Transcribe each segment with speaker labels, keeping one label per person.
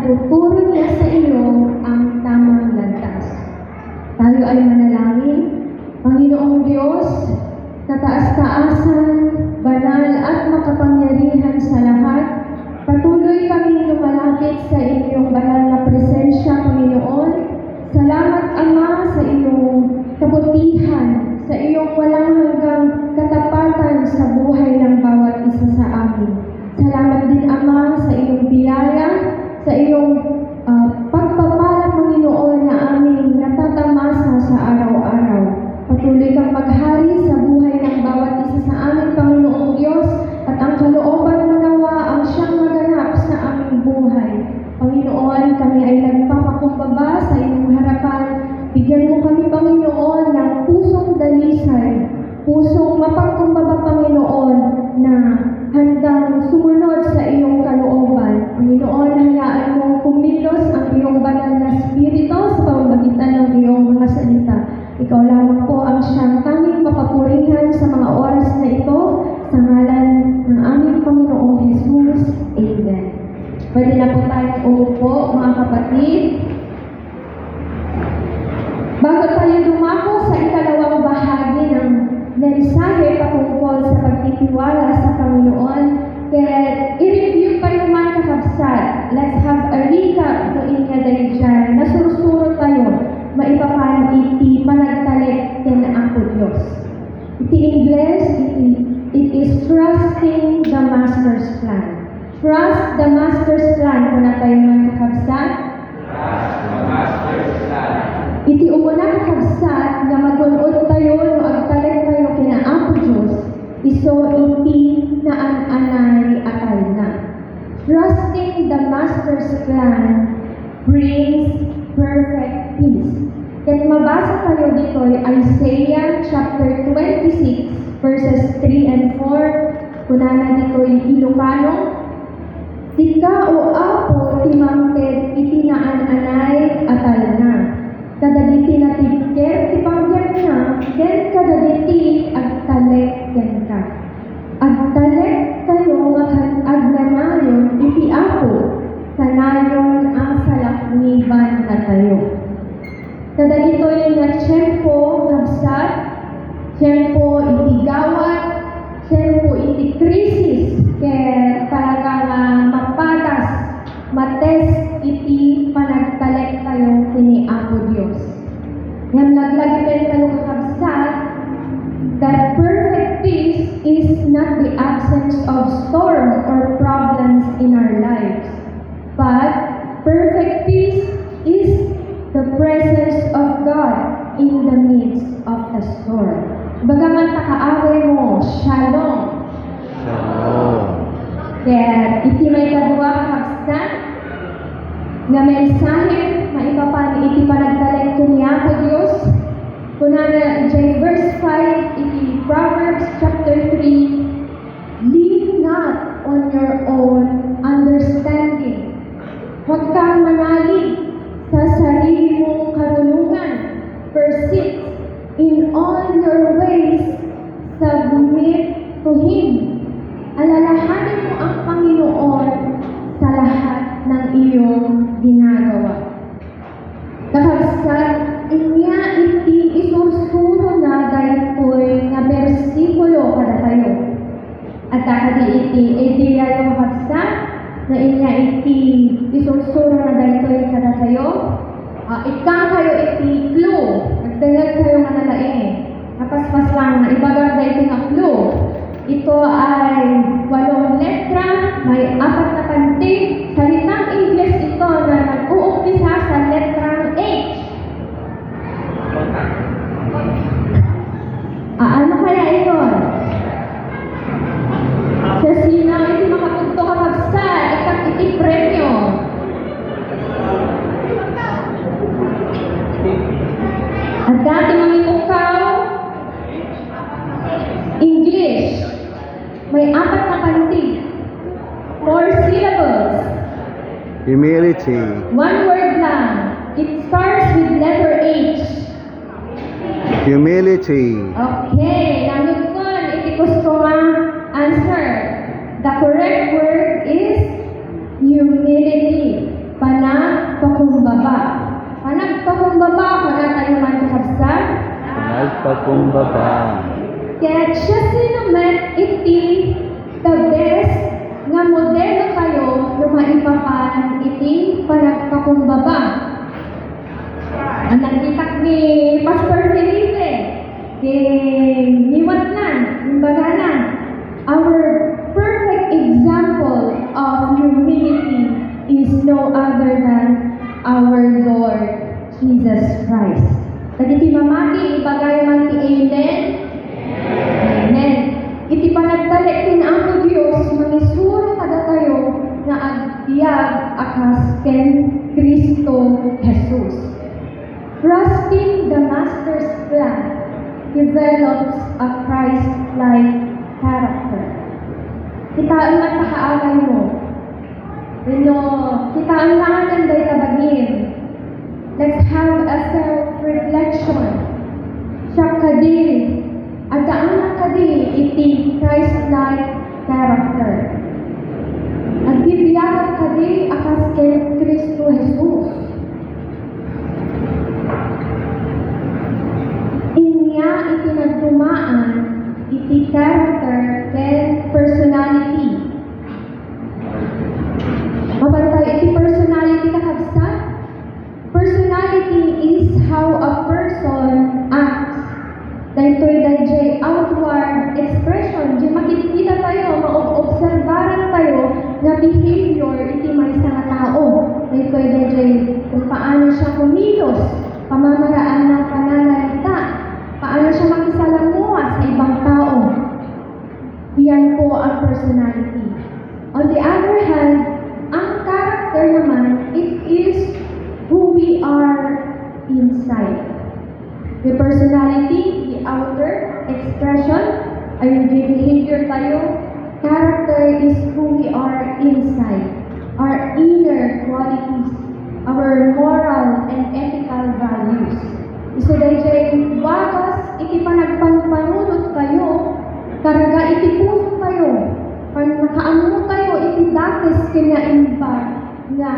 Speaker 1: ituturo niya sa iyo ang tamang landas. Tayo ay manalangin. Panginoong Diyos, kataas-taasan, banal at makapangyarihan sa lahat, patuloy kaming lumalapit sa inyong banal na presensya, Panginoon. Salamat, Ama, sa iyong kabutihan, sa iyong walang hanggang katapatan sa buhay ng bawat isa sa amin. Salamat din, Ama, sa iyong biyaya, sa iyong pagpapala, Panginoon, na aming natatamasa sa araw-araw. Patuloy kang maghari sa buhay ng bawat isa sa amin, Panginoong Diyos, at ang kalooban mo nawa ang siyang maganap sa aming buhay. Panginoon, kami ay nagpapakumbaba sa iyong harapan. Bigyan mo kami, Panginoon, ng pusong dalisay, pusong mapagkumbaba, Panginoon, na handang sumunod sa iyong kalooban. Panginoon, hayaan mong kumilos ang iyong banal na spirito sa pamamagitan ng iyong mga salita. Ikaw lamang po ang siyang tanging mapapurihan sa mga oras na ito, sa ngalan ng aming Panginoong Jesus. Amen. Pwede na po tayong umupo, mga kapatid. Bago tayo dumako sa ikalawang bahagi ng mensahe patungkol sa pagtitiwala sa Panginoon, kaya i-review tayo mga kakabsat. Let's have a recap no inya dahil dyan. Nasurusuro tayo, maipapan iti panagtalik ken ako Diyos. Iti Ingles, it is trusting the Master's plan. Trust the Master's plan. Kung na tayo mga kakabsat.
Speaker 2: Trust the Master's plan.
Speaker 1: Iti umuna kakabsat nga magunod tayo no agtalik tayo kina ako Diyos. Iso iti naan-anay atay na. Trusting the Master's plan brings perfect peace. Ket mabasa tayo dito ay Isaiah chapter 26 verses 3 and 4. Kunana dito ay Ilocano. Sika o apo timangked iti naan-anay atay na. Kadagiti natibker ti panggap na, ken kadagiti agtalek ken ka. Agtalek kayo nga agnanayon iti apo, kanayon ang salakniban na tayo. Kadagito yung nga tiyempo nabsat, tiyempo iti gawat, tiyempo iti krisis, kaya talagang mapatas, mates iti panagtalek tayo kini Apo Diyos. Ngam naglagipin tayo kakabsat, that perfect peace is not the absence of storm or problems in our lives, but perfect peace is the presence of God in the midst of the storm. Bagaman takaaway mo, Shalom.
Speaker 2: Shalom.
Speaker 1: Kaya iti may kadua kakabsat, nga mensahe maipapan iti panagtalek kaniya ko Diyos. Kunana iti verse 5 iti Proverbs chapter 3, lean not on your own understanding. Huwag kang manalig sa sarili mong karunungan. Verse 6, in all your ways submit to Him. Alalahanin mo ang Panginoon sa lahat ng iyong ginagawa. Kakabsat, inya iti isursuro na daytoy nga bersikulo kada tayo. At kadi iti idea yung kakabsat na inya iti isursuro na daytoy kada tayo. Ikang kayo iti clue. Nagdagag kayo nga nalaing. Napaspas lang na ibagar dayto nga clue. Ito ay 8 letra, may 4 na pantig. Salitang English ito na nag-uumpisa sa letrang H. Ano kaya ito? Sa sino iti makapagto kakabsa, iti premyo. At dati mamitukaw, English. May 4 na pantig. 4 syllables.
Speaker 2: Humility.
Speaker 1: 1 word lang. It starts with letter H.
Speaker 2: Humility.
Speaker 1: Okay. Nangit ko, iti gusto nga answer. The correct word is humility.
Speaker 2: nagpakumbaba.
Speaker 1: Kaya't siya sinamet iti the best nga modelo kayo no maipapan iti panagpakumbaba. Ang nakita ni Pastor Felipe, niwat na, imbaga na, our perfect example of humility is no other than our Lord Jesus Christ. Tagiti mamati, ibagay man ti Amen. Amen. Iti panagdali kin ang Diyos, mangisuro kada tayo na agbyag akas ken Kristo Jesus. Trusting the Master's plan develops a Christ-like character. Kitaan man takaagay mo. Kitaan lang ang day tabagin. Let's have a self-reflection. Siya kadi, at daan kadi iti Christ-like character. At bibiyag kadi akas ken Kristo Jesus. Inya iti nagdumaan iti character ken personality. Mabantay iti personality kakabsat. Personality is how a person acts. Dahito'y dahil outward expression, di makikita tayo, maobserbaran tayo na behavior iti may sa tao. Dahito'y dahil kung paano siya kumilos, pamamaraan ng pananalita, paano siya makisalamuha sa ibang tao. Iyan po ang personality. On the other hand, ang character naman, it is who we are inside. The personality, the outer expression, ay yung behavior tayo. Character is who we are inside. Our inner qualities, our moral and ethical values. So dahil bagas, iti panagpanpanunod kayo, karaga iti puso kayo, nakaano tayo, iti dakes kinaimba na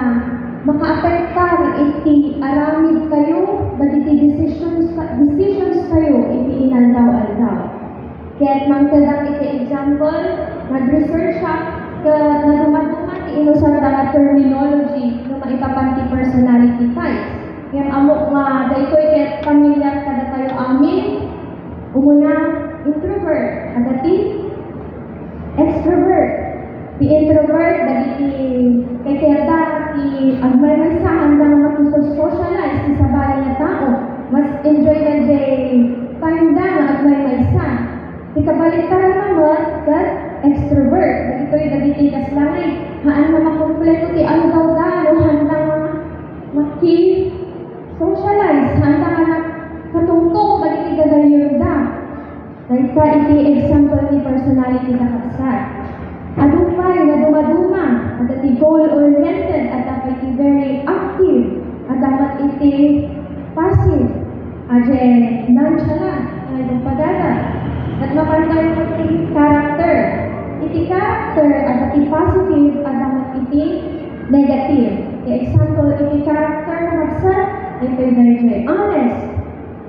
Speaker 1: makaapektar iti aramid kayo, dagiti decisions kayo, iti inaldaw-aldaw. Kaya't mangtadang iti example, nag-research siya, na dumaduma ti inusan nga terminology na maipapanti personality types. Kaya amok nga, dahito'y kaya't pamilyar kada tayo amin, umuna, introvert, agati, extrovert. The introvert, dagiti kaya agmay sa hanggang makisocialize sa bayan na tao, mas enjoy na time na agmay sa. Ikabaliktaran naman, that extrovert, dagito'y dagiti kaslangay, haan na makompleto ti ano daw dalo, handang maki-socialize, handang na katungtong, dagiti gagayong da. Dahil ka iti example ni personality na kapsat. Adupay na dumaduma, at iti goal-oriented, at iti very active, at dapat iti passive, at nonchalant, at padada. At mapantay mo iti character. Iti character, at iti positive, at dapat iti negative. The example, iti character na kapsat, ito yung honest,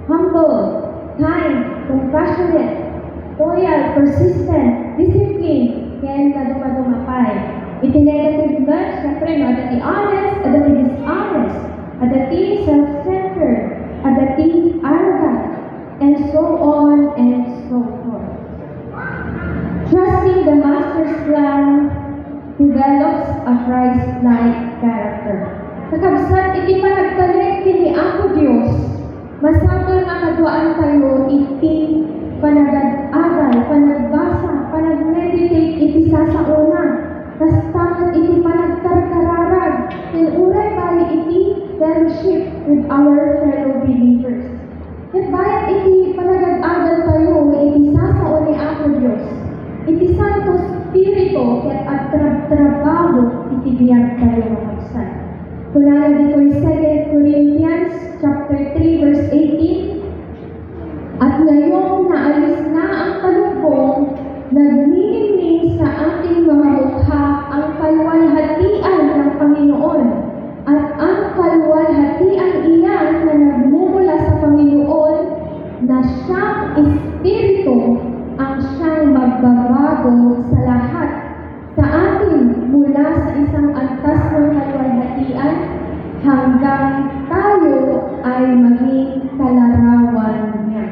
Speaker 1: humble, kind, compassionate, loyal, persistent, disciplined, kaya kaduma-dumapay. Iti negative man, syempre, adati honest, adati dishonest, adati self-centered, adati arrogant, and so on and so forth. Trusting the Master's plan develops a Christ-like character. Kakabsat, iti panagtalik kini ako Diyos, masapol nga kaduaan tayo iti panagad-agal, panagbasa, panag-meditate iti sasauna, kastamat iti panagkarkararag, tinuray bali iti fellowship with our fellow believers. At bayat iti panagad-agal tayo, iti sasauni ako Diyos, iti Santo Spirito, ket at trabaho iti biyag tayo makagsan. Kunala dito'y 2 Corinthians chapter 3 verse 18. At ngayong naalis na ang kalubong, nagniningning sa ating mga mukha ang kalwalhatian ng Panginoon. At ang kalwalhatian iyan na nagmumula sa Panginoon na siyang hanggang tayo ay maging kalarawan niya.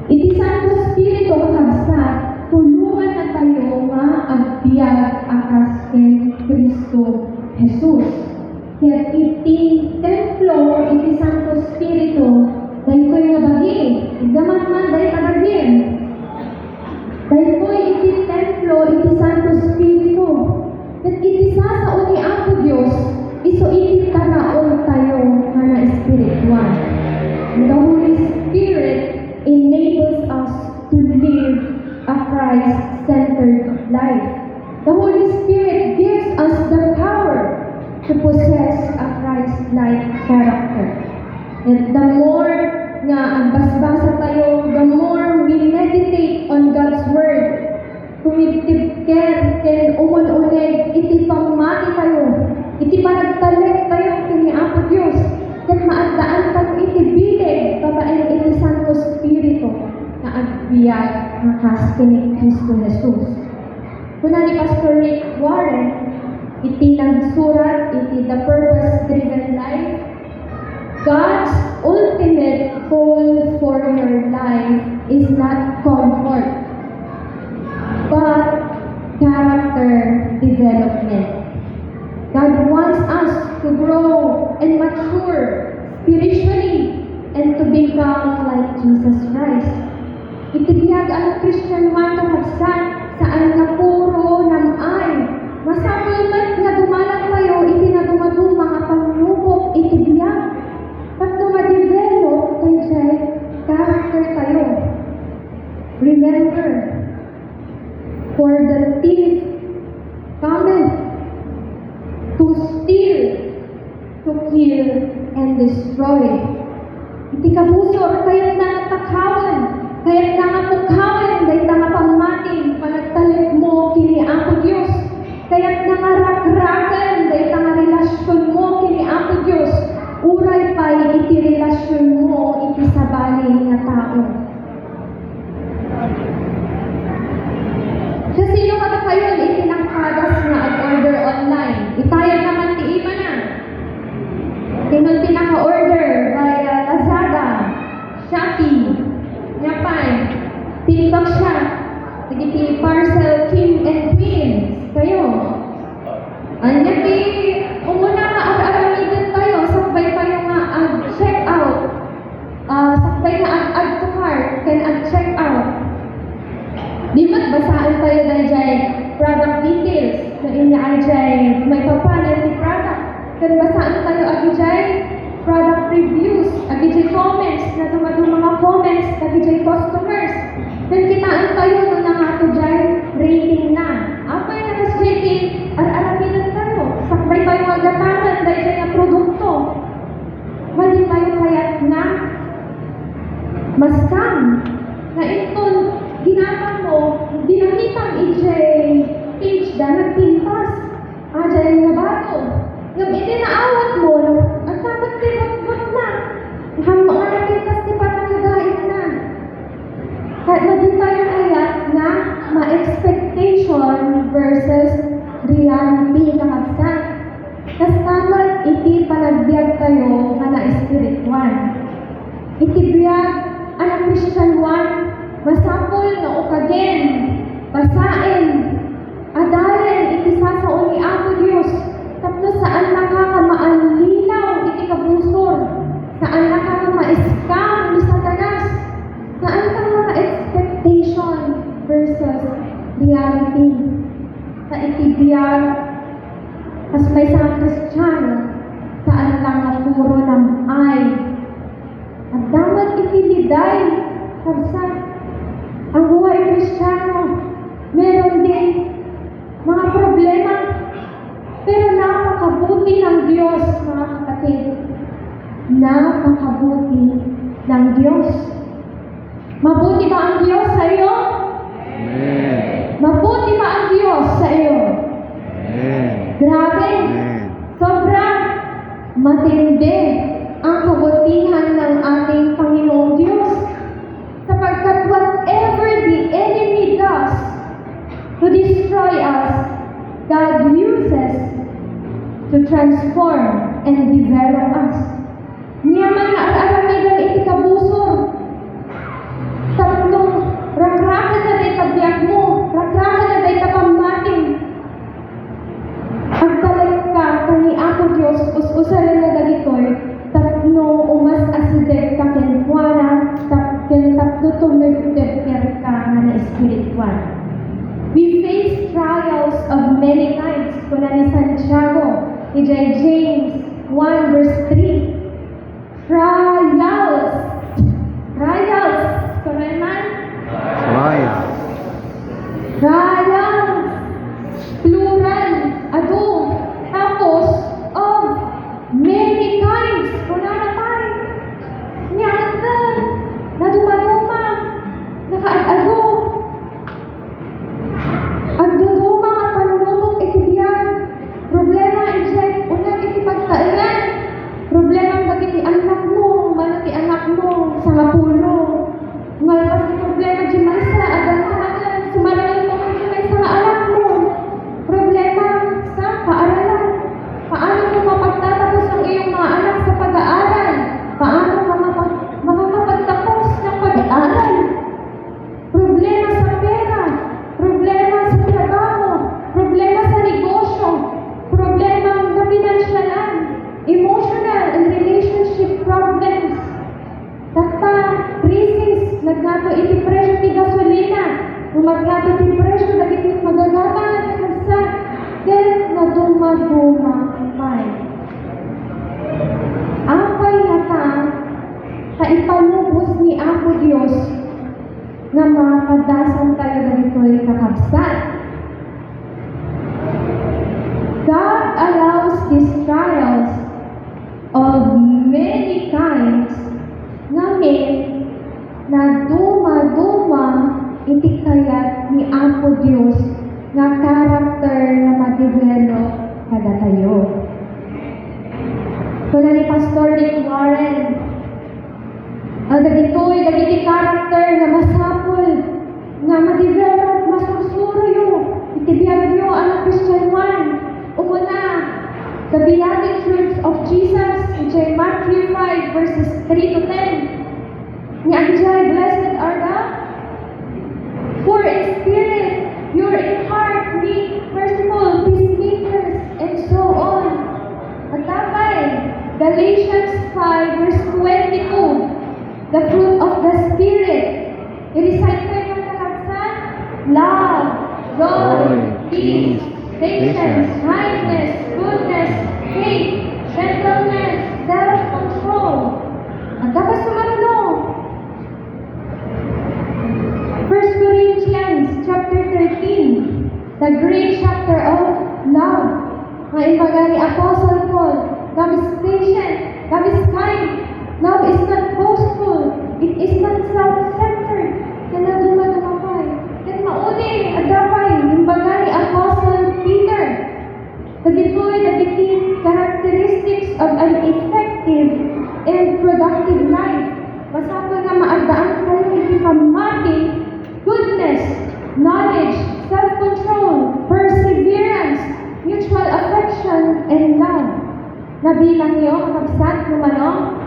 Speaker 1: Iti Santo Espiritu kakabsat, tulungan na tayo nga agbiag akas ken Kristo Jesus. Ket iti templo iti Santo Espiritu, daytoy nga bagi, igdaman man day kadagim. Daytoy iti templo iti Santo Espiritu. Ket iti sasao ni Apo Dios, iso iti taraon tayo nga na espiritual. The Holy Spirit enables us to live a Christ-centered life. The Holy Spirit gives us the power to possess a Christ-like character. And the more nga agbasbasa tayo, the more we meditate on God's Word, kumitibker, ken umun-uneg, iti pamati tayo, iti panagtalek tayo kini Apo Dios, ket maagdaan tayo iti bileg, babaen iti Santo Espiritu, na agbiag nga kas kini Kristo Jesus. Kuna ni Pastor Rick Warren, iti nagsurat, iti The Purpose-Driven Life, God's ultimate goal for your life is not comfort, but character development. God wants us to grow and mature spiritually and to become like Jesus Christ. Itibiyag ang Christian man kakabsat, saan na puro namay. Masapul man nga dumalang tayo, iti na dumaduma nga pangnubok, itibiyag. Tapno ma-develop tayo siya, character tayo. Remember, for the thief cometh to steal, to kill, and destroy. Iti kabusor, kaya't na natakawan, kaya't na mapukhawan, dahi na pamating, panagtalit mo kini Apo Dios. Kaya't na rakrakan, dahi na relasyon mo kini Apo Dios. Uray pa'y iti relasyon mo, iti sabali nga tao. Sa sino ka na kayo, iti nangkadas nga ag-order online. Itayan naman ti iba na. Tinong pinaka-order via Lazada, Shopee, Yapay, TikTok Shop, iti parcel King and Queen, kayo. Anya ti, umuna nga ag-aramitin tayo, sakbay tayo nga ag-check out. Sakbay nga ag-add to cart, can ag-check out. Di basaan tayo dahil dyan product details, na inya ay dyan may papanan ni product. Kan basaan tayo agi dyan product reviews, agi dyan comments, na dumadong mga comments, agi dyan customers. Kan kitaan tayo no na nga ito dyan rating na. Apa yung nakas rating? Ar-aramin tayo. Sakbay tayo agatanan dahil dyan yung produkto. Mali tayo kaya't na maskam na itong ginatang mo, dinakitang page da, nagpintas. Dyan na bato. Yung itinaawat mo, ang dapat tibot-bot na. Hang mga napintas di pa nakagait na. Kahit na din tayo kayat na ma-expectation versus reality na kapsan. Kastamat iti panagbiag tayo nga na spiritual. Itibiyag ang Christian one, masapol na ukagen, basain, adalen, iti sasao ni Apo Dios, tapno saan nakakamaanlilaw, iti kabusor, saan nakakama-scam ni Satanas, saan ka mga expectation versus reality. Sa itibiyag, as may isang Kristiyano, saan lang na puro ng ay, at dapat itiliday, kabsa, ang buhay Kristiyano, meron din mga problema, pero napakabuti ng Diyos, mga kapatid. Napakabuti ng Diyos. Mabuti ba ang Diyos sa iyo?
Speaker 2: Amen.
Speaker 1: Mabuti ba ang Diyos sa iyo?
Speaker 2: Amen.
Speaker 1: Grabe!
Speaker 2: Amen.
Speaker 1: Sobrang matindi ang kabutihan ng ating Panginoong Diyos. Sapagkat whatever the enemy does to destroy us, God uses to transform and develop us. Niya man nga ang iti kabusor. Tatlong rakrakan na day tabiyag mo, rakrakan na day tapamating. Ang talag ka, kani ako Diyos, us-usalan na dagitoy, tatno umas asidek ka kenkuana, tatlo tumigtipir ka nga na espiritual. We face trials of many kinds. Kuna ni Santiago, ni James 1 verse 3. Trials. Kuna naman?
Speaker 2: Trials.
Speaker 1: Trials. Plural. Ado. Tapos, of many kinds. Kuna na tayo. Nyanda. Naduma-duma. Nakaad-ado. Agduduma nga panunubok itibiyan. Problema ijay unang itipagtailan. Problema ang bagiti anak mo, manati anak mo, sa mapulo. Malpas ni problema di maysa, adan kamanan, sumarangan mo kung di maysa nga anak mo. Problema sa paaralan. Paano mo mapagtatapos ang iyong mga anak sa pag-aaral? Paano ka makakapagtapos ng pag-aaral? Problema sa pera. Problema sa trabaho, problema sa negosyo, problema na finansyalan, emotional and relationship problems. Tata, crisis, nagnato iti presyo ti gasolina, umagnato ti presyo, nagiti magagata na ti kansa, then naduma-duma pay. Apay na ta ipalubos ni Apo Diyos, nga makadasan tayo na ito'y kakabsat. God allows these trials of many kinds ngamin na duma-duma iti kayat ni Apo Diyos nga karakter na ma-develop kada tayo. Kuna ni Pastor Rick Warren, dagiti karakter nga masapol, nga ma-develop, masusuroyo, itibiyag nyo ang Christian one. Umuna, the Beatific Fruits of Jesus, which is Matthew 5 verses 3 to 10. Nga anjay, blessed are the poor in spirit, pure in heart, meek, merciful, peacemakers, and so on. At tapay, Galatians 5 verse 22. The fruit of the Spirit. I-recite ko yung kakabsat. Love, joy, peace, patience, kindness, goodness, faith, gentleness, self-control. Ang tapos sumarunong. 1 Corinthians chapter 13, the great chapter of love. Ang ibaga ni Apostle Paul, love is patient, love is kind, love is not boastful. It is not self-centered. Kaya dumadumapay. Then mauni, agapay, yung baga ni Apostle Peter. Dagitoy, dagiti characteristics of an effective and productive life. Masapal nga maagdaan kayo iti pamati, goodness, knowledge, self-control, perseverance, mutual affection, and love. Nabilang niyo, kakabsat, lumano?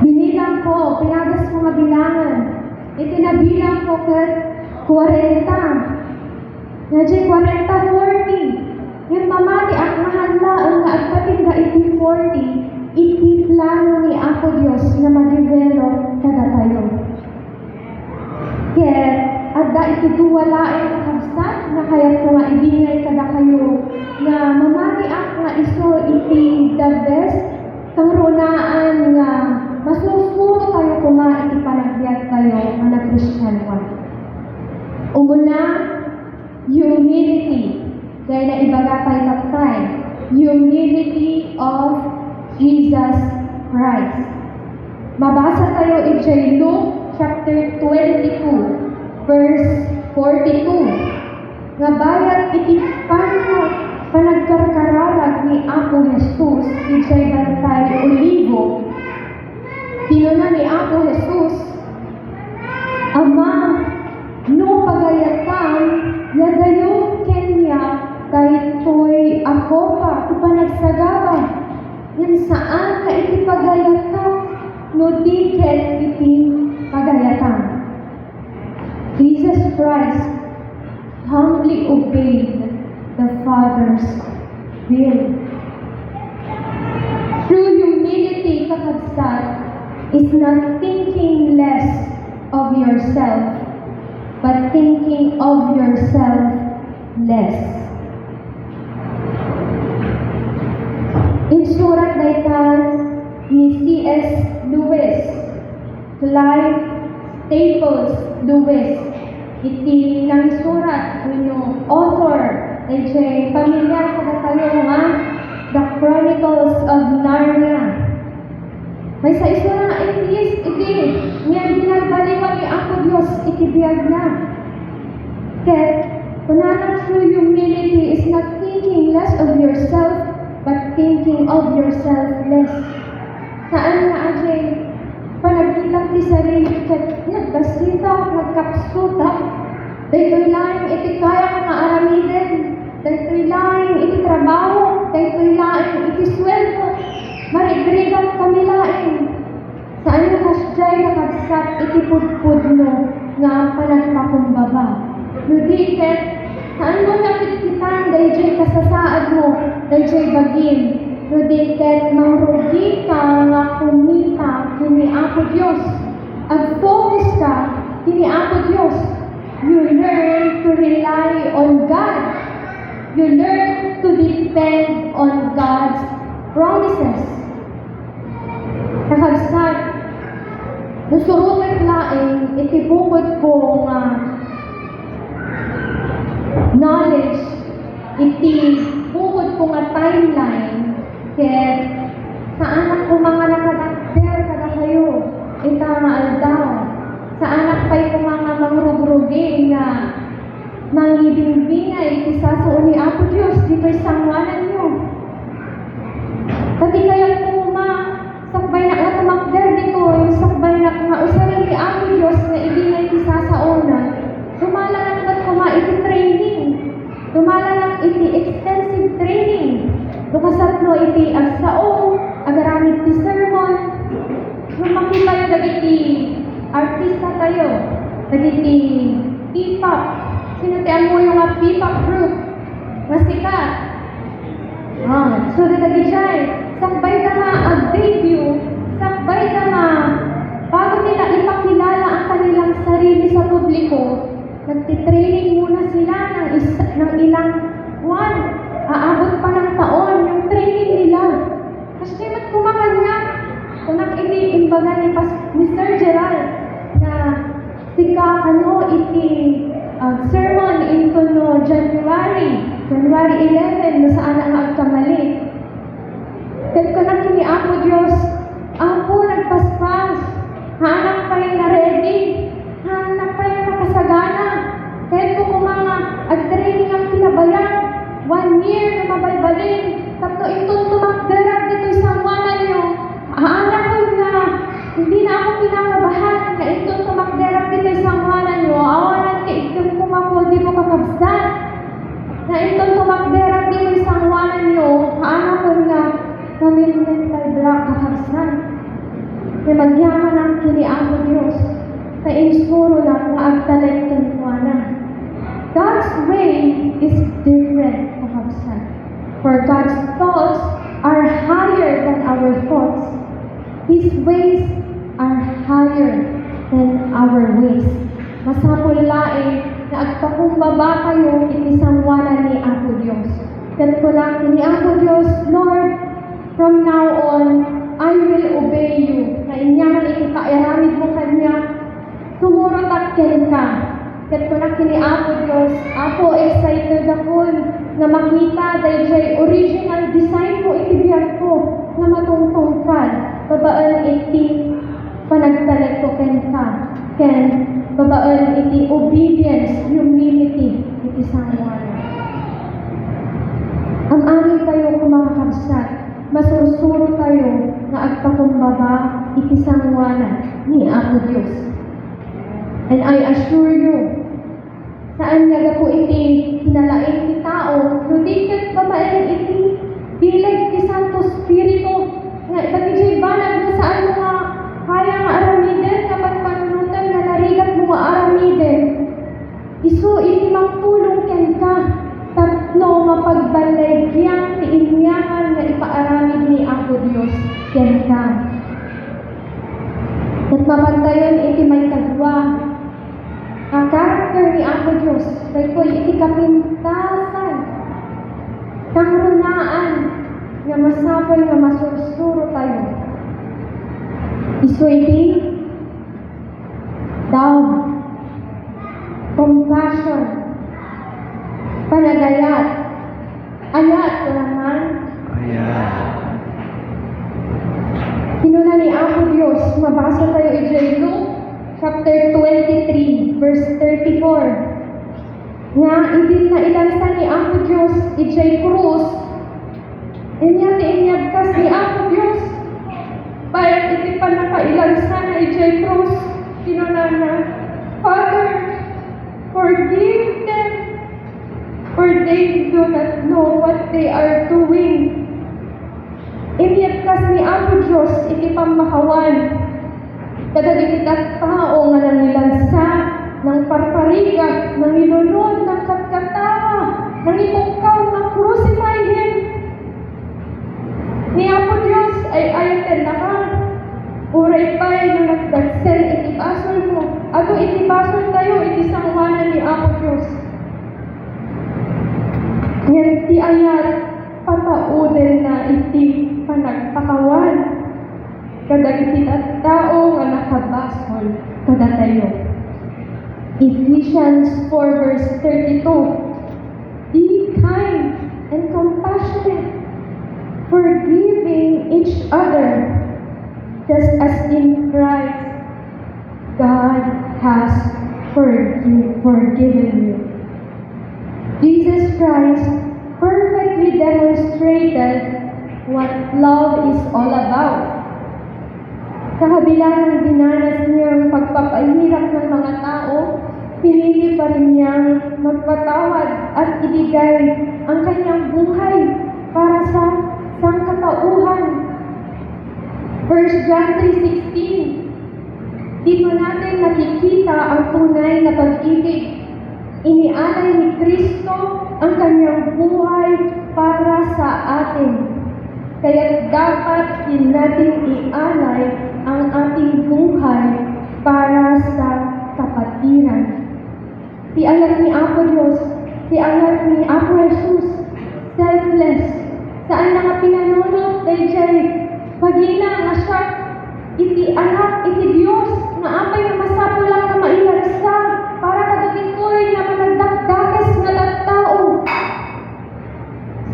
Speaker 1: Binilang ko, pinagas mga bilangan. Itinabilang ko kat 40. Nadya 40, 40. Yung mamati at mahala ang naagpating na iti 40, iti plano ni Apo Diyos na ma-develop kada tayo. Kaya, adda iti tuwalain kakabsat na kaya ko nga ibingay kada kayo na mamati at nga iso iti the best kang runaan nga masusuro tayo kumain ipanagbiag tayo na Christian one. Umuna, humility. Dahil na ibagatay tatay. Humility of Jesus Christ. Mabasa tayo in Luke chapter 22, verse 42. Nga bayat iti panagkarkaralag ni Apo Jesus, ijay bantay olivo. Tinuna ni Apo Jesus, Ama, no pagayatan, yadayo kenya, dahito'y ako pa, ipanagsagawa. Yan saan nga iti pagayatan, no di ket iti pagayatan. Jesus Christ humbly obeyed the Father's will. True humility, kakabsat, is not thinking less of yourself, but thinking of yourself less. In surat daytan ni C.S. Lewis, Clive Staples Lewis, iti nang surat no author ay pamilyar kada tayo nga The Chronicles of Narnia. May sa isura na itis iti niya ginagbalibag ni ako Diyos iti biyag na. Ket kunanang true humility is not thinking less of yourself, but thinking of yourself less. Saan nga ajay panagkitang ti sarili ket nagkasita, nagkapsuta, daytoy lang iti kaya ko nga aramiden, daytoy lang iti trabaho, daytoy lang iti sweldo, marigrigan kami laing. Saan nga kasjay nakabsat iti pudpudno nga panagpakumbaba. Nudi ket saan mo nakikitang dayjay kasasaad mo, dayjay bagim, nudi ket mangrugi ka nga kumita kini Apo Dios. Ag-focus ka kini Apo Dios. You learn to rely on God. You learn to depend on God's promises. Kakagsan, nusurutan laing itibukod ko nga knowledge, iti bukod ko nga timeline, ket sa anak ko mga nakadakder kada kayo, ita nga aldaw, sa anak pa'y ko mga mangrugrugi nga nangibimbingay iti sasuon ni Apo Diyos, dito'y sangwanan nyo. Pati kaya kuma, sakbay na nga tumakder dito, yung sakbay na nga usarin ni Apo Diyos na ibingay iti sasaonan, dumalanan ba't kuma iti training, dumalanan iti extensive training, lukasatno iti agsao, agaramit ti sermon, nung makita yung dagiti artista tayo, dagiti P-pop, sinatian mo yung P-pop group, masikat. So dagiti dyan, sakbay na nga ag-debut, sakbay na nga, bago nila ipakilala ang kanilang sarili sa publiko, nagtitraining muna sila ng ilang buwan, aabot pa ng taon yung training nila. Kasi mat kumakanya, kung nag-iimbaga ni Sir Gerald na sika iti sermon into no January 11 no saan ang agkamali. Ket kunak kini Apo Dios, Apo nagpaspas, hanap pa yung na-ready, hanap pa yung nakasagana. Ket ko mga ag-training ang kinabayan, 1 year na mabalbalin, tapno itong tumakderag dito isang wanan nyo, aanak ko na, hindi na ako kinakabahan na itong tumakderag dito isang wanan nyo, awanan ka itong kumako, di ko kakabsan, na itong tumakderag dito isang wanan nyo, aanak ko na, namin mental block kakabsan, na magyaman ang kini Apo Diyos, na inspuro na kung agtalay kinikuanan. God's way is different, kakabsan. For God's thoughts are higher than our thoughts. His ways are higher than our ways. Masapul laing na agpakumbaba kayo inisangwanan ni Apo Diyos. Kat ko lang ni Apo Diyos, Lord, from now on, I will obey you. Na inyaman ikipairamid mo kanya, tumurot-akken ka. Kat ko lang ni Apo Diyos, Apo, excited ako na makita dahil original design mo itibiyag ko na matungtungkad. Babaan iti panagtalag ko ken ka. Ken babaan iti obedience, humility, iti sangwanan. Ang amin tayo kumakabsat, masursuro tayo na agpakumbaba iti sangwanan ni Apo Diyos. And I assure you, saan nga po iti hinalain ti tao, nudikat babaen iti bilag ti Santo Espiritu nga dagiti banag na saan mo nga kaya nga aramiden kapag panunutan nga narigat mo nga aramiden. Isu iti magtulong ken ka tapno mapagbalaygyang ti inyahan nga ipaaramid ni Apo Dios ken ka. At mapantayon iti may tagwa ang karakter ni Apo Dios kay koy iti kapintasan kang runaan nga masapol nga masursuro tayo. Isu iti love, compassion, panagayat, ayat ko naman.
Speaker 2: Ayan.
Speaker 1: Hinuna ni Apo Dios, mabasa tayo i Luke chapter 23, verse 34. Nga, idin na ilansan ni Apo Dios ijay krus, inyag kas ni Apo Dios, bayat iti pa nakailansan na ijay krus, hinuna na, Father, forgive them, for they do not know what they are doing. Iniyagkas ni Apo Diyos, iti pamakawan. Kadagiti tao nga nangilansa, ng parpariga, ng ilunod, ng katkatawa, ng imukaw, ng crucify Him. Ni Apo Diyos ay ayaten na ka. Uray pa'y nang nagdagsen, iti basol mo. Ato iti basol tayo, iti sangwanan ni Apo Diyos. Ngayon ti ayat, patauden na iti panagpakawan kadagiti tao nga nakabasol kada tayo. Ephesians 4 verse 32. Be kind and compassionate, forgiving each other, just as in Christ God has forgiven you. Jesus Christ perfectly demonstrated what love is all about. Sa kabila ng dinanas niyang pagpapahirap ng mga tao, pinili pa rin niyang magpatawad at ibigay ang kanyang buhay para sa sangkatauhan. 1 John 3:16. Dito natin nakikita ang tunay na pag-ibig. Inialay ni Kristo ang kanyang buhay para sa atin. Kaya dapat din natin ialay ang ating buhay para sa kapatiran. Tiayat ni Apo Diyos, tiayat ni Apo Jesus, selfless. Saan na nga pinanunod dahil dyan, pagina nga siya, iti anak, iti Diyos, na apay na masapo lang na mailansa, para kadagitoy na managdakdakes nga tao.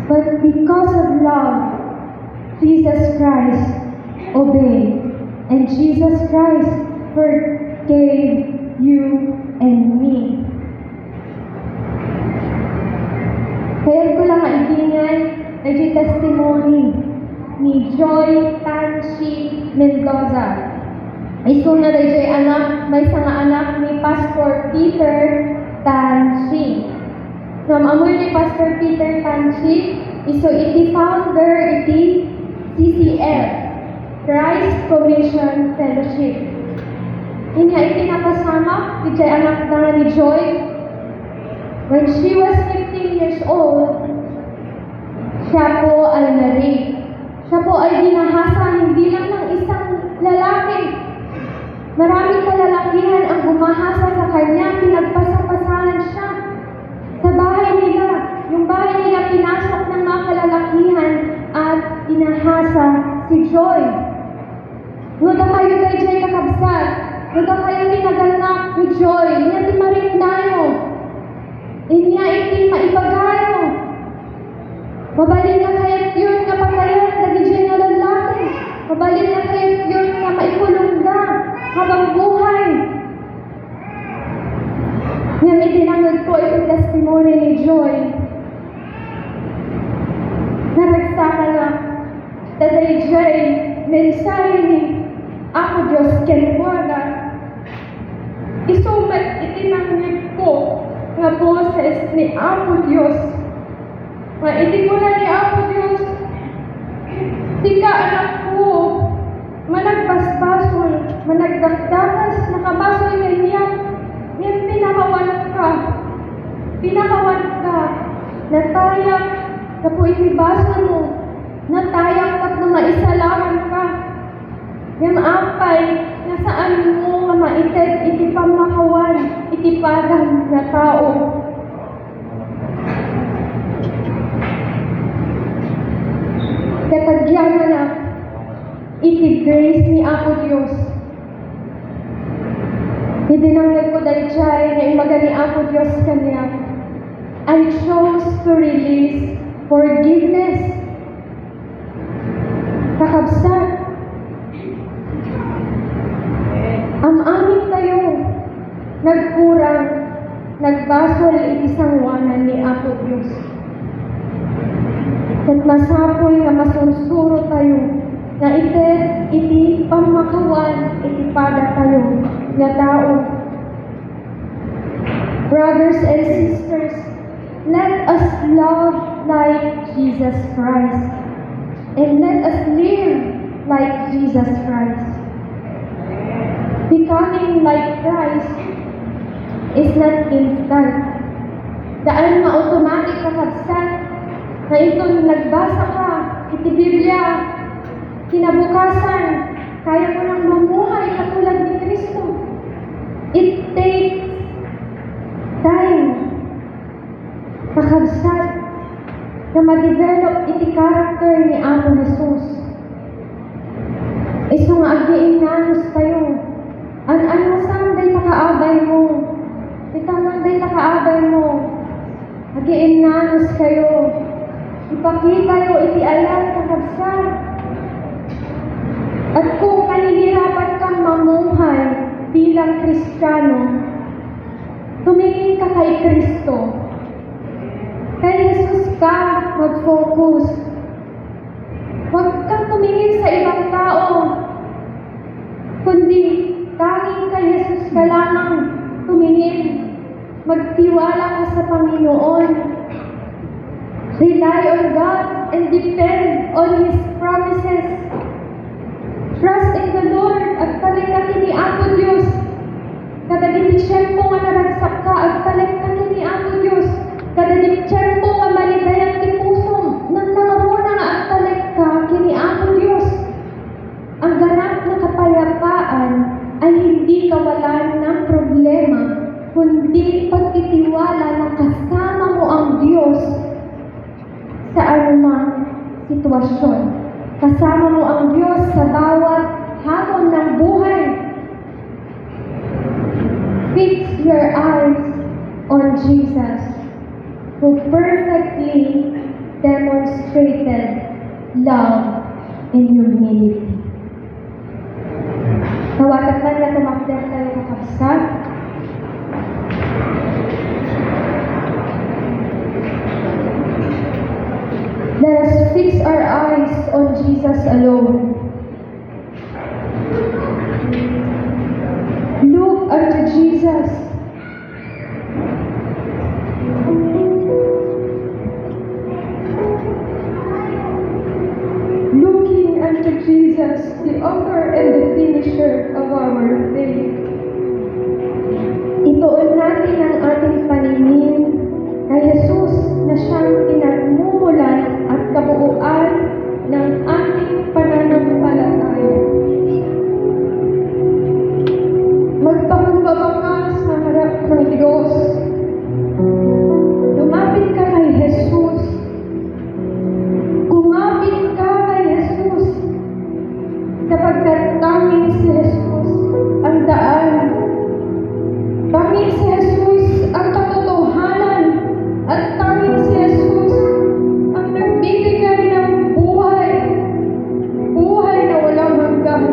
Speaker 1: But because of love, Jesus Christ obeyed, and Jesus Christ forgave you and me. Kaya ko lang kaibigan ay di testimony ni Joy Tanshi Mendoza. Iso na rin siya anak, may isang anak ni Pastor Peter Tanshi. Namamoy ni Pastor Peter Tanshi, iso iti founder iti CCF, Christ Commission Fellowship. Inya iti nakasama, iti anak na ni Joy. When she was 15 years old, siya po ay na-rape. Siya po ay dinahasa hindi lang ng isang lalaki. Maraming kalalakihan ang gumahasa sa kanya, pinagpasapasahan siya. Sa bahay nila, yung bahay nila pinasok ng mga kalalakihan at dinahasa si Joy. Nuda kayo kay Joy kakabsat. Nuda kayo tinaganak ni Joy. Inya ti marik nayo. Inya iti maibagayo. Mabalin na kayat yun nga patayan na di Joy na lalaki. Mabalin na kayat yun nga maikulong na habang buhay. Ngayon itinangag ko itong testimony ni Joy. Naragsaka na taday Joy, mensahe ni Ako Diyos kenwala. Isumat itinangag ko nga boses ni Ako Diyos. Nga iti ko na ni Ako Diyos, Sika anak ko, managbasbason, managdakdakas, nakabasoy kanya, yan pinakawan ka, natayak, kapo inibason mo, natayak at na maisalaman ka, yan apay, nasaan mo nga maited, iti pamakawan, iti padan na tao. Katagyan na iti grace ni Apo Diyos. Idinanggal ko dahil siya na imaga ni Apo Diyos kanya. I chose to release forgiveness. Kakabsat. Amin tayo. Nagkurang, nagbasol iti sangwanan ni Apo Diyos. At masapoy nga masursuro tayo, nga iti pamakawan, iti pada tayo, nga tao. Brothers and sisters, let us love like Jesus Christ. And let us live like Jesus Christ. Becoming like Christ is not instant. Daan ma-automatic kakabsat, na ito nagbasa ka, iti Biblia, kinabukasan, kaya mo nang mamuhay katulad ni Kristo. It takes time, kakabsat, na ma-develop iti character ni Apo Jesus. Iso nga agiinganos tayo, an masanday nakaabay mo, itamanday nakaabay mo, agiinganos kayo, ipakita nyo iti alam kakabsat. At kung kahihirapan kang mamuhay bilang Kristiyano, tumingin ka kay Kristo. Kay Jesus ka mag-focus. Huwag kang tumingin sa ibang tao, kundi tanging kay Jesus ka lamang tumingin. Magtiwala ka sa Panginoon. Rely on God and depend on His promises. Trust in the Lord at talikakin ni Apo Diyos. Kadagiti tiyempo nga naragsak ka at talikakin ni Apo Diyos. Kadagiti tiyempo nga maligayan ti puso nang nangamuna nga at talik ka kini Apo Diyos. Ang ganap na kapayapaan ay hindi kawalan ng problema, kundi pagtitiwala na kasama mo ang Diyos sa anumang sitwasyon. Kasama mo ang Diyos sa bawat hamon ng buhay. Fix your eyes on Jesus, who perfectly demonstrated love and humility. Tawagan man niya tumakder tayo kakabsat. Let us fix our eyes on Jesus alone. Look unto Jesus. Looking unto Jesus, the author and the finisher of our faith. Ituon natin ang ating paningin kay Jesus na siyang pinagmumulan at kabuuan ng ating pananampalataya. Magpakumbaba ka sa harap ng Diyos. Lumapit ka kay Jesus. Kumapit ka kay Jesus. Sapagkat tanging si Jesus ang daan. Tanging si Jesus ang katotohanan. At tanging si Jesus ang nagbibigay ng buhay. Buhay na walang hanggan.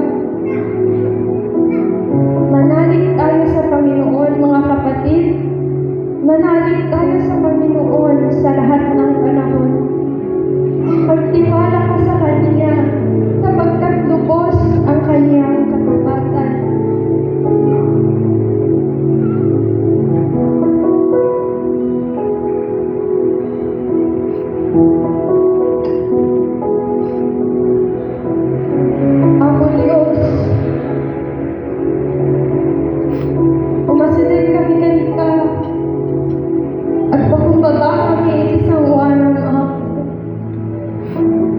Speaker 1: Manalig tayo sa Panginoon, mga kapatid. Manalig tayo sa Panginoon sa lahat ng panahon. Pagtiwala ka sa Kanya, sapagkat lubos ang Kanyang katupatan. At pakumbaba kami sa uwanang ako.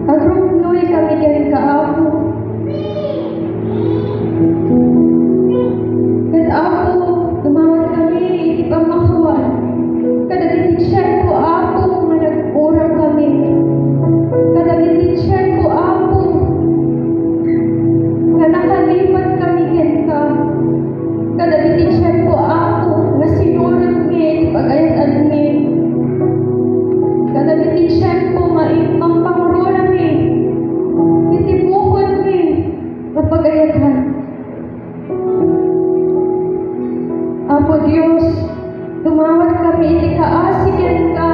Speaker 1: Agrupnoy kami ken kaapo. Ket ako, tumawad kami, iti pamakawan. Kadagiti ko ako, nga nag-urang kami. Kadagiti ko ako, nga nakalipat kami ken ka. Kadagiti ko ako, nga sinurot mi, iti pagayat mi. Kadagiti ko, nga ipampanguro mi. Iti bukod mi, nga pagayatan. Apo Diyos, tumawad kami, iti kaasiken ka.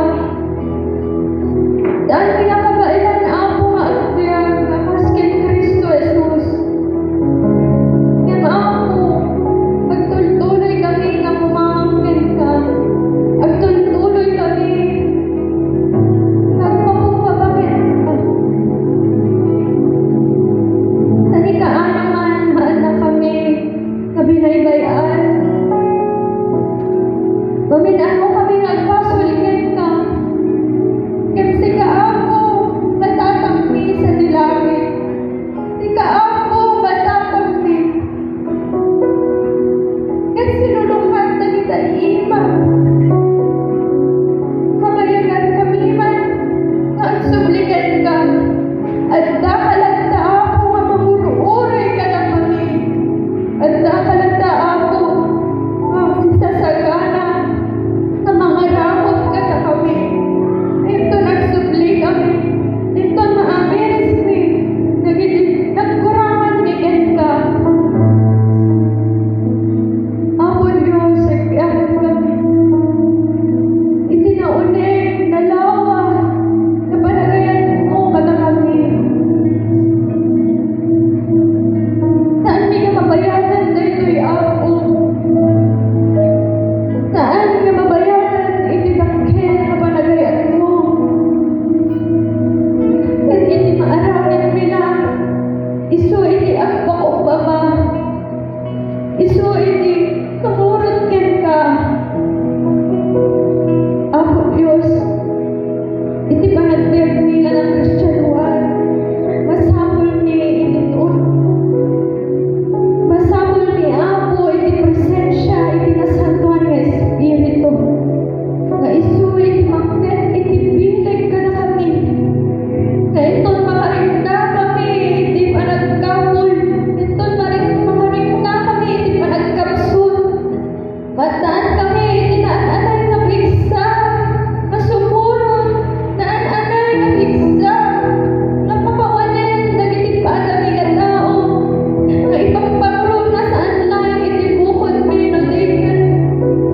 Speaker 1: Daan pinakabailan, Apo, nga agbyag, nga kasken Kristo Jesus. Yan, Apo, agtultuloy kami, nga kumamangkin ka. Agtultuloy kami, nagpakumbabakit ka. Tanikaan naman, haan na kami, na binaybayan. Maminaan mo kami nagpasulikin ka. Kasi ka ako, matatampi sa dilangit. Di ka ako, matatampi. Kasi sinulungan na kita ima. Kamayagan kami man, nga ang sublikan ka. At dakalagta ako, nga mamuro-uray ka na kami. At dakalagta ako, nga sisasagana. Na mga ramot ka na kami. Ito nagsubli kami. Ito maamiris mi. Nagkurangan mi ka. Apo Diyos, nagpiahan kami. Itinauneg, nalawa, napanagayan mo ka na kami. Saan mi ka mabayanan dahito'y ako? Saan nga mabayaran itidakkel na panagayan mo? At iti maaramin nila, iso iti agpakumbaba, iso iti kamurot ken ka. Apo Diyos, iti panagbiag nila ng Kristyanuhan, masapol ni iti tuon. Masapol ni Apo iti presensya, iti nasantuhan nga Espiritu. Nga isu iti maknet, iti bilag ka na kami. Nga iton makaringna kami, iti panagkapoy. Iton makaringna kami, iti panagkapsun. Bataan kami, iti naan-anay na pigsa. Masumuron, naan-anay na pigsa. Nga papawanin, nagiti paadami nga tao. Nga ipagpagro na saan lang, iti bukod mi no diken.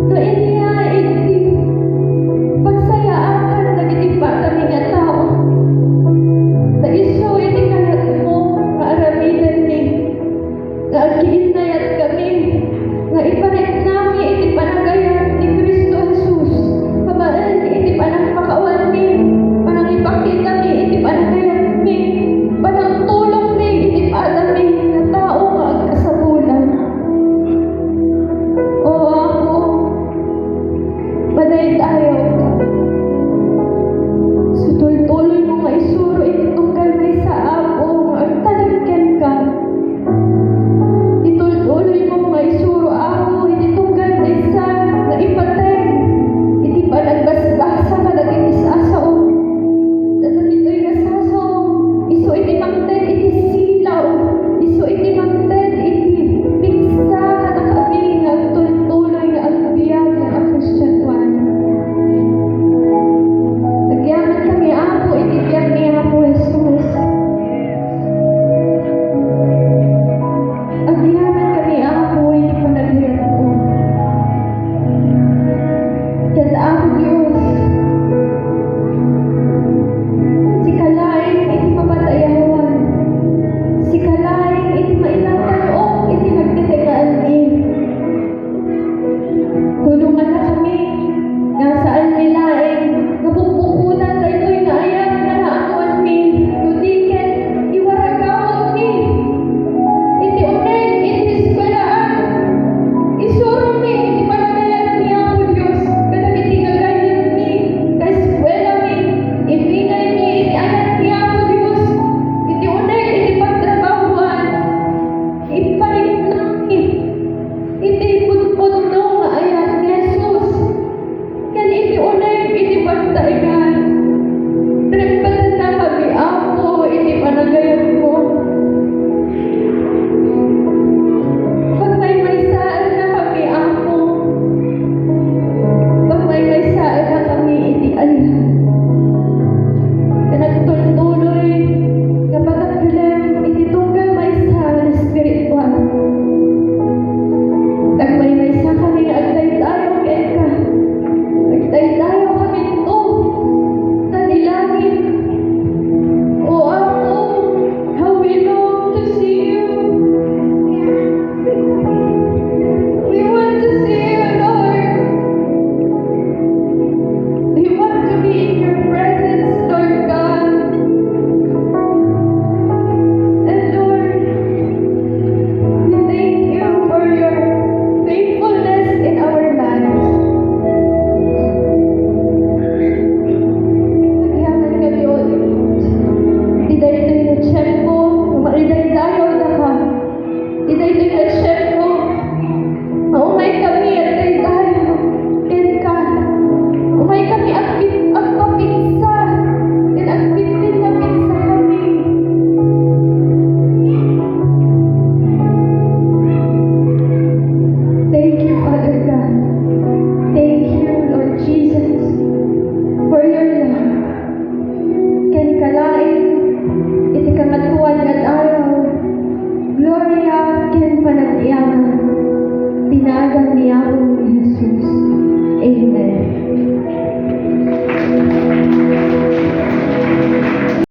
Speaker 1: Nga iniya, iti pagsayaan, nagiti paadami nga tao. Na iso, iti kayat mo, nga aramidan mi. Nga agkiinayat kami. Nga iparit nami, iti panagayan ni Kristo Jesus. Kamaan, iti panagpakawan mi. Panangipakita mi, iti panagayan mi. Panangtulong mi, iti paadami nga tao nga agkasabulan. O ako, paday tayo,